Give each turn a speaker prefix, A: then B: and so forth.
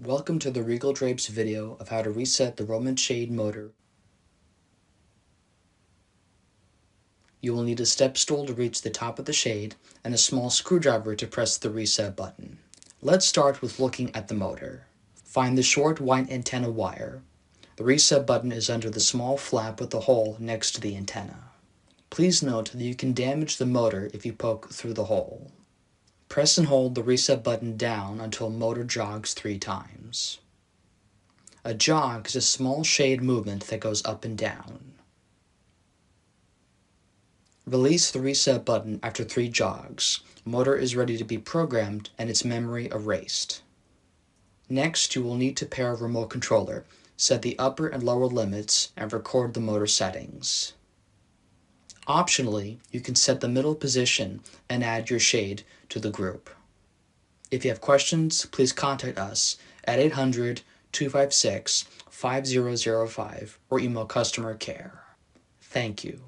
A: Welcome to the Regal Drapes video of how to reset the Roman shade motor. You will need a step stool to reach the top of the shade and a small screwdriver to press the reset button. Let's start with looking at the motor. Find the short white antenna wire. The reset button is under the small flap with the hole next to the antenna. Please note that you can damage the motor if you poke through the hole. Press and hold the reset button down until motor jogs 3 times. A jog is a small shade movement that goes up and down. Release the reset button after 3 jogs. Motor is ready to be programmed and its memory erased. Next, you will need to pair a remote controller, set the upper and lower limits, and record the motor settings. Optionally, you can set the middle position and add your shade to the group. If you have questions, please contact us at 800-256-5005 or email customer care. Thank you.